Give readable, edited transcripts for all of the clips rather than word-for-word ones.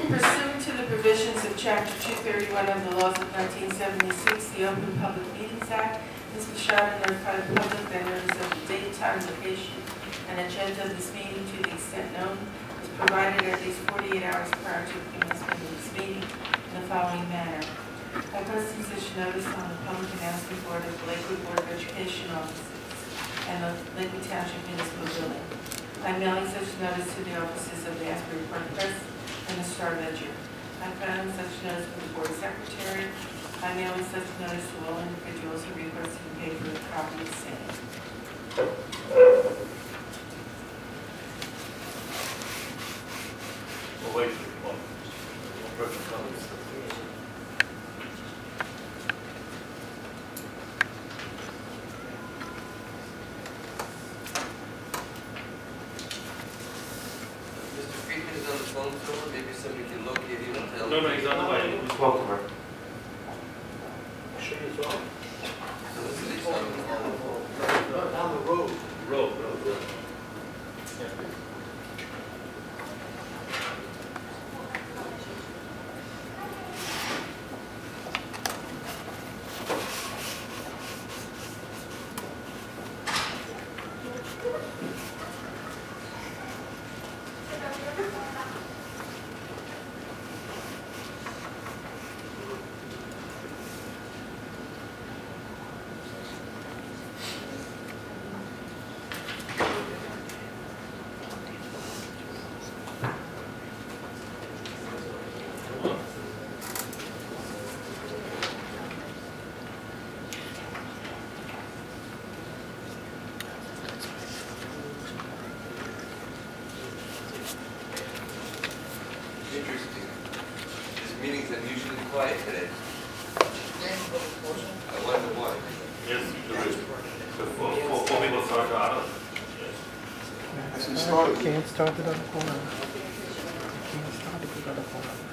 Pursuant to the provisions of Chapter 231 of the laws of 1976, the Open Public Meetings Act, Ms. Machado notified the public that notice of the date, time, location, and agenda of this meeting to the extent known is provided at least 48 hours prior to the commencement of this meeting in the following manner. By posting such notice on the public announcement board of the Lakewood Board of Education offices and the Lakewood Township Municipal Building. By mailing such notice to the offices of the Asbury Park Press and the Star Ledger. By filing such notice with the Board Secretary. By mailing such notice to all individuals who request to be paid for the copy of the same. We'll wait for one person comments. Maybe somebody can locate him and tell No, he's on the way. He's welcome her. Sure he's on. So this is on the Down the road. Road. interesting. This meeting's unusually quiet today. I wonder why. Yes, there is. Before people start out. Can't start it on the phone number. Can't start it without a phone number.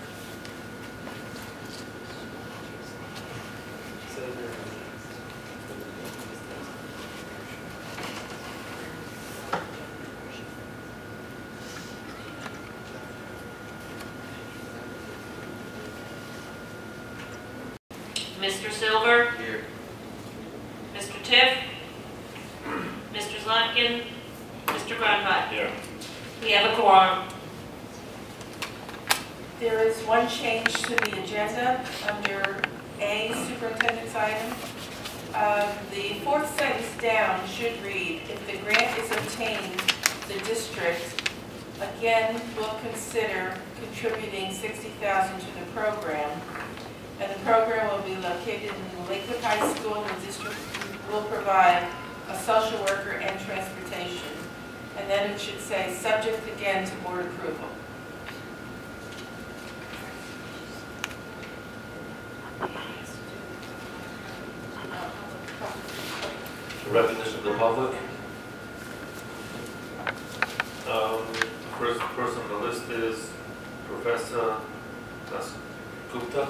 Mr. Silver, Here. Mr. Tiff, Mr. Zlatkin, Mr. Grunbach. Here. We have a quorum. There is one change to the agenda under A, superintendent's item. The fourth sentence down should read, if the grant is obtained, the district again will consider contributing $60,000 to the program. And the program will be located in the Lakewood High School, and the district will provide a social worker and transportation. And then it should say, subject again to board approval. The recognition of the public. First person on the list is Professor Gupta.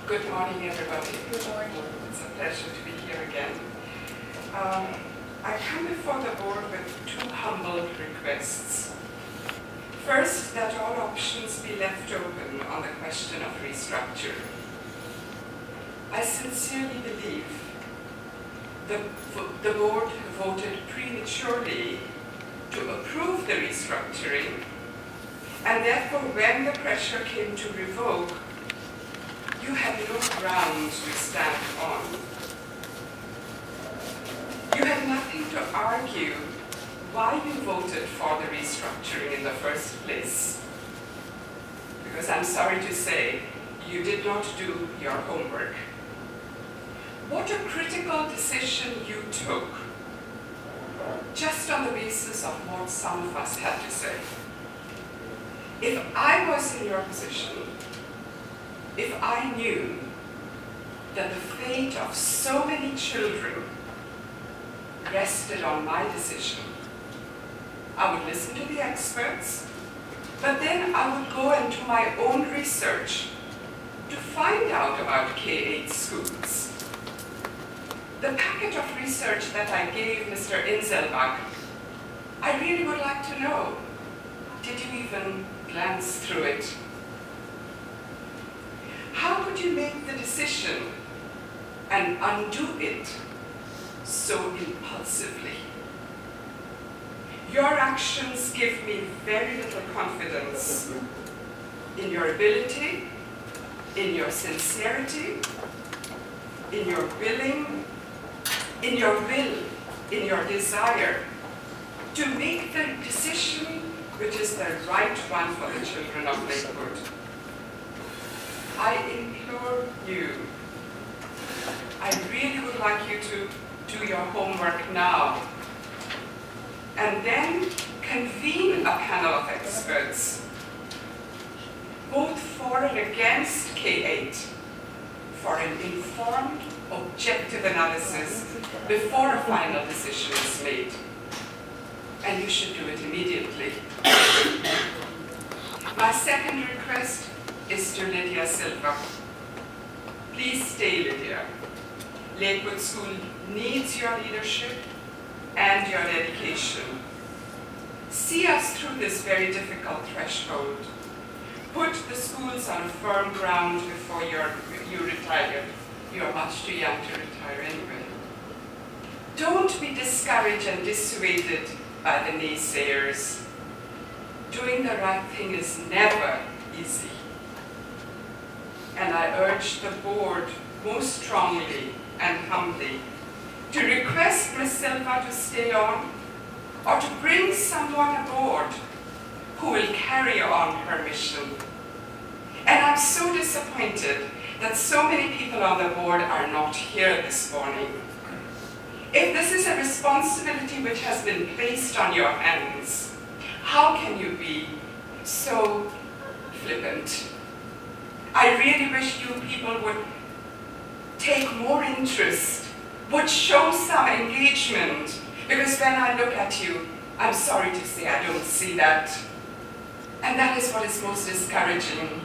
Good morning, everybody. Good morning. It's a pleasure to be here again. I come before the board with two humble requests. First, that all options be left open on the question of restructuring. I sincerely believe the board voted prematurely to approve the restructuring, and therefore when the pressure came to revoke, you had no ground to stand on. You had nothing to argue why you voted for the restructuring in the first place. Because I'm sorry to say, you did not do your homework. What a critical decision you took, just on the basis of what some of us had to say. If I was in your position, if I knew that the fate of so many children rested on my decision, I would listen to the experts, but then I would go into my own research to find out about K-8 schools. the packet of research that I gave Mr. Inselbach, I really would like to know, did you even glance through it? How could you make the decision and undo it so impulsively? Your actions give me very little confidence in your ability, in your sincerity, in your willing, in your will, in your desire to make the decision which is the right one for the children of Lakewood. I implore you, I really would like you to do your homework now and then convene a panel of experts, both for and against K-8, for an informed, objective analysis before a final decision is made. And you should do it immediately. My second request is to Lydia Silva. Please stay, Lydia. Lakewood School needs your leadership and your dedication. See us through this very difficult threshold. Put the schools on firm ground before you retire. You're much too young to retire anyway. Don't be discouraged and dissuaded by the naysayers. Doing the right thing is never easy. And I urge the board most strongly and humbly to request Ms. Silva to stay on or to bring someone aboard who will carry on her mission. And I'm so disappointed that so many people on the board are not here this morning. If this is a responsibility which has been placed on your hands, how can you be so flippant? I really wish you people would take more interest, would show some engagement, because when I look at you, I'm sorry to say I don't see that. And that is what is most discouraging.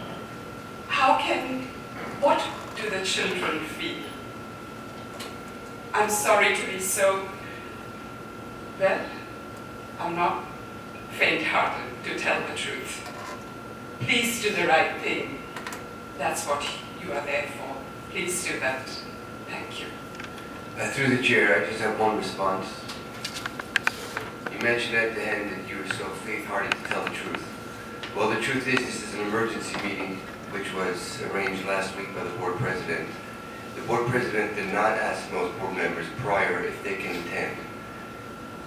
What do the children feel? I'm sorry to be so, well, I'm not faint-hearted, to tell the truth. Please do the right thing. That's what you are there for. Please do that. Thank you. Through the chair, I just have one response. You mentioned at the end that you were so faint-hearted to tell the truth. Well, the truth is, this is an emergency meeting which was arranged last week by the board president. The board president did not ask most board members prior if they can attend.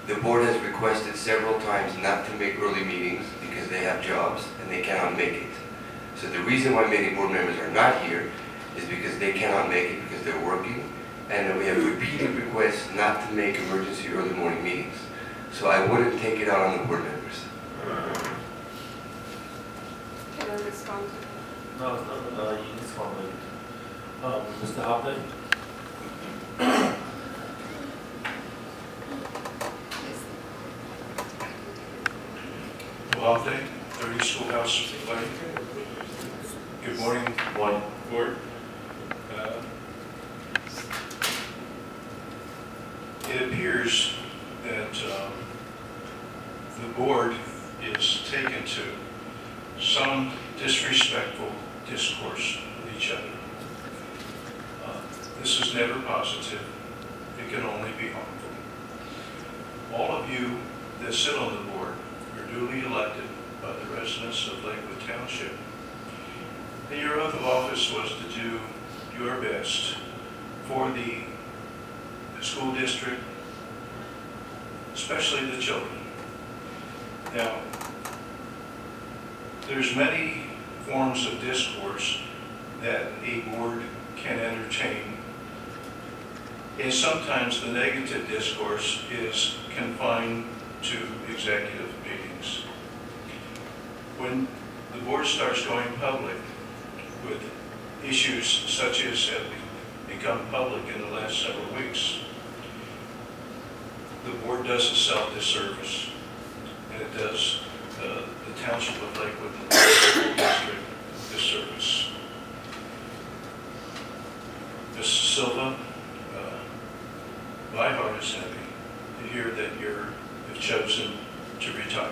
The board has requested several times not to make early meetings because they have jobs and they cannot make it. So the reason why many board members are not here is because they cannot make it because they're working, and we have repeated requests not to make emergency early morning meetings. So I wouldn't take it out on the board members. Can I respond? No, you can respond later. Mr. Hopton? Hopton, 30 Schoolhouse Lane. Good morning, board. It appears that the board is taken to some disrespectful discourse with each other. This is never positive. It can only be harmful. All of you that sit on the board are duly elected by the residents of Lakewood Township. And your oath of office was to do your best for the school district, especially the children. Now, there's many forms of discourse that a board can entertain, and sometimes the negative discourse is confined to executive meetings. When the board starts going public with issues such as have become public in the last several weeks, the board does a self-disservice, and it does the Township of Lakewood and the school district disservice. Ms. Silva, my heart is heavy to hear that you've chosen to retire.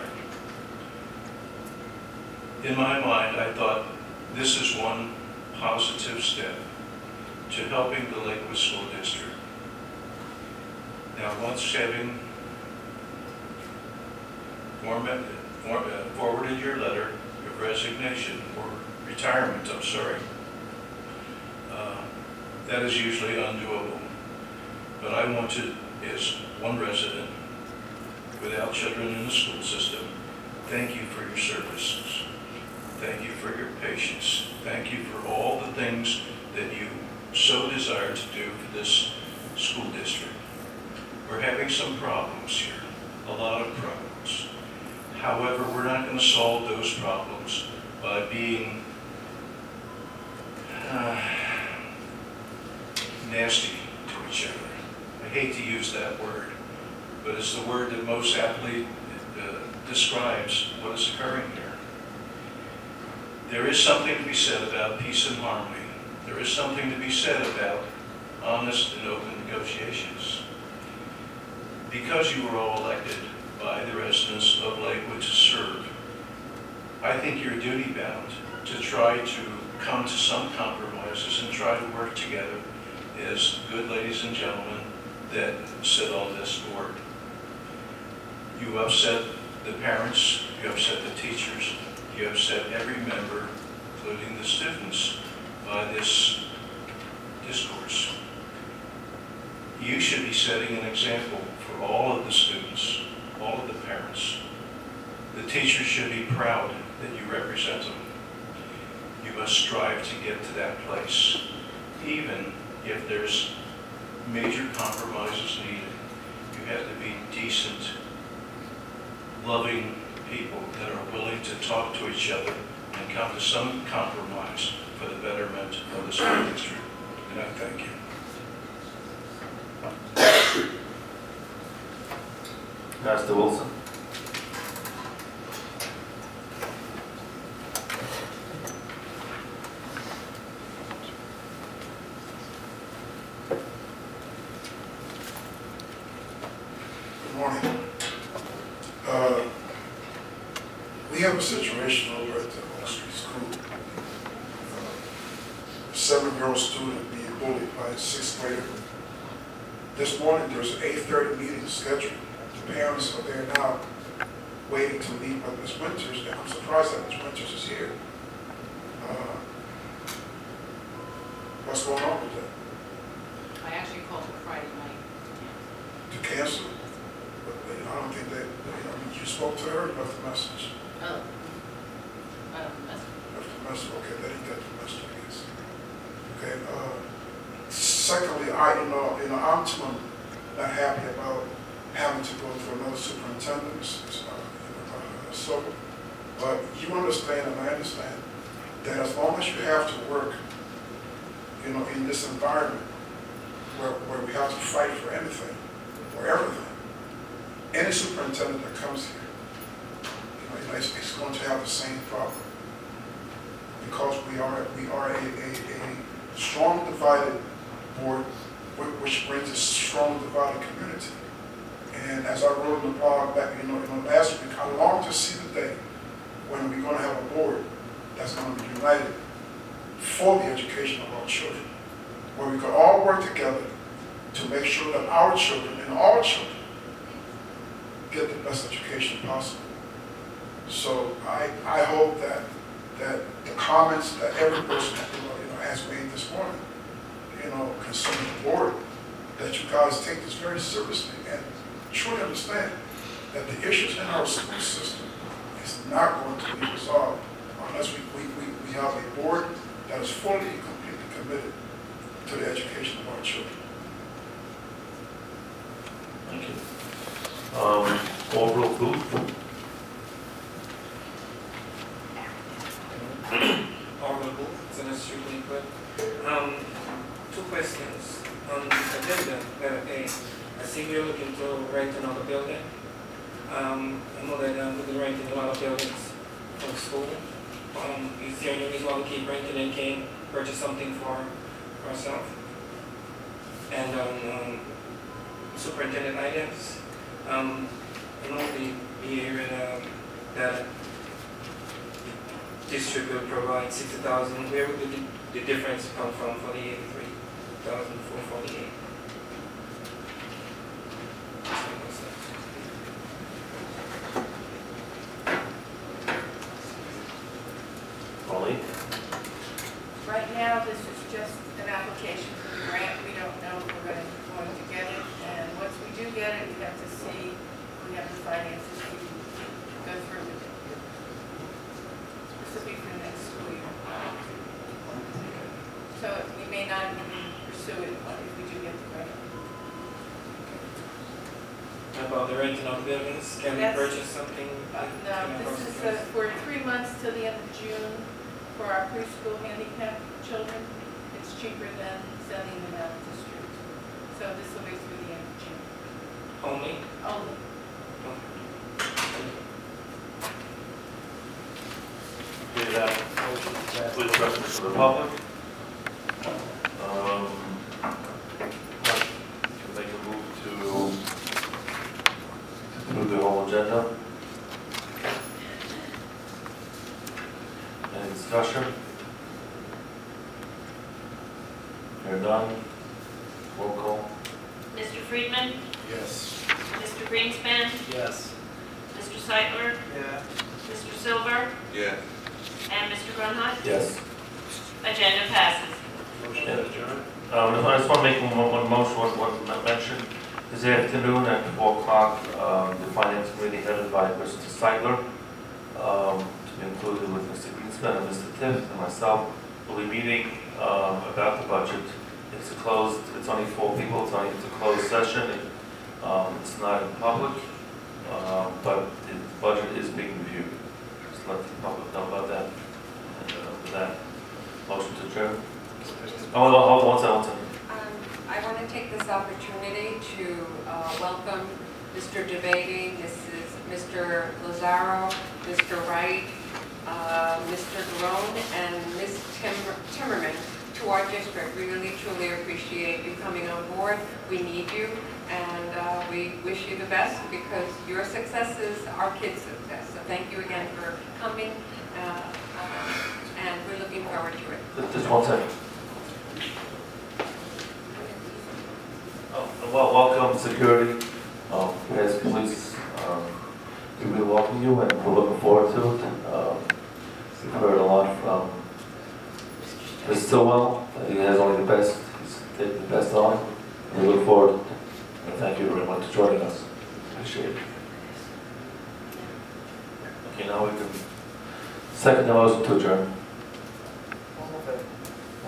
In my mind, I thought this is one positive step to helping the Lakewood School District. Now, once having forwarded your letter of resignation or retirement, I'm sorry, that is usually undoable. But I want to, as one resident without children in the school system, thank you for your services. Thank you for your patience. Thank you for all the things that you so desire to do for this school district. We're having some problems here, a lot of problems. However, we're not going to solve those problems by being nasty to each other. I hate to use that word, but it's the word that most aptly describes what is occurring here. There is something to be said about peace and harmony. There is something to be said about honest and open negotiations. Because you were all elected by the residents of Lakewood to serve, I think you're duty-bound to try to come to some compromises and try to work together as good ladies and gentlemen that sit on this board. You upset the parents, you upset the teachers, you upset every member, including the students, by this discourse. You should be setting an example for all of the students, all of the parents. The teachers should be proud that you represent them. You must strive to get to that place, even if there's major compromises needed. You have to be decent, loving people that are willing to talk to each other and come to some compromise for the betterment of the school district. And I thank you. Mr. Wilson. Good morning. We have a situation over at the Oak Street School. A 7-year-old student being bullied by a 6th grader. This morning there's an 8:30 meeting scheduled. The parents are there now waiting to meet with Ms. Winters, and I'm surprised that Ms. Winters is here. What's going on with that? I actually called her Friday night. To cancel? But I don't think that, you spoke to her and left a message. Oh. That's Left a message, okay, that didn't get the message, I guess. Okay, secondly, I'm not happy about having to go through another superintendent, but you understand and I understand that as long as you have to work, in this environment where we have to fight for anything or everything, any superintendent that comes here, it's going to have the same problem because we are a strong divided board, which brings a strong divided community. And as I wrote in the blog back, last week, I long to see the day when we're going to have a board that's going to be united for the education of our children, where we can all work together to make sure that our children and all children get the best education possible. So I hope that the comments that every person has made this morning, concerning the board, that you guys take this very seriously and truly understand that the issues in our school system is not going to be resolved unless we have a board that is fully and completely committed to the education of our children. Thank you. Overall Booth. Orville Booth, Senate Street, Lakewood. 2 questions. On the agenda, letter A, I see we're looking to rent another building. I know that we've been renting a lot of buildings for the school. Is there any reason why we keep renting and can't purchase something for ourselves? And superintendent items. I know the area that the district will provide 60,000. Where would the difference come from for the 83,448? Polly? Right now, this is just an application for the grant. We don't know if we're going to get it. And once we do get it, we have to see if we have the finances to go through with it. This will be for the next school year. So we may not even pursue it if we do get the grant. How about the renting of buildings? Can we That's- purchase something? No, this is for 3 months till the end of June for our preschool handicapped children. It's cheaper than sending them out to streets. So this will be through the end of June. Only? Only. Okay, that with reference to the public. Make a move to approve the whole agenda. Any discussion? Hear none. Roll call. Mr. Friedman? Yes. Mr. Greenspan? Yes. Mr. Seitler? Yeah. Mr. Silver? Yes. And Mr. Grunhut? Yes. Agenda passes. Motion to adjourn. I just want to make one motion, one mention. This afternoon at 4 o'clock, the Finance Committee headed by Mr. Seitler, to be included with Mr. Greenspan and Mr. Tiff and myself, will be meeting about the budget. It's only 4 people, it's a closed session. It's not in public, but the budget is being reviewed. Just let the public know about that. And with that, motion to adjourn. Hold on one second. I want to take this opportunity to welcome Mr. Devady, Mr. Lazaro, Mr. Wright, Mr. Garone, and Ms. Timmerman to our district. We really truly appreciate you coming on board. We need you, and we wish you the best because your success is our kids' success. So thank you again for coming, and we're looking forward to it. Just one second. Welcome, security, as police. We will welcome you, and we're looking forward to it. We've heard a lot from Mr. Stillwell. He has only the best. He's taking the best on. We look forward, and thank you very much for joining us. Appreciate it. Okay, now we can second the motion to adjourn.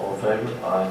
All in favor? Aye.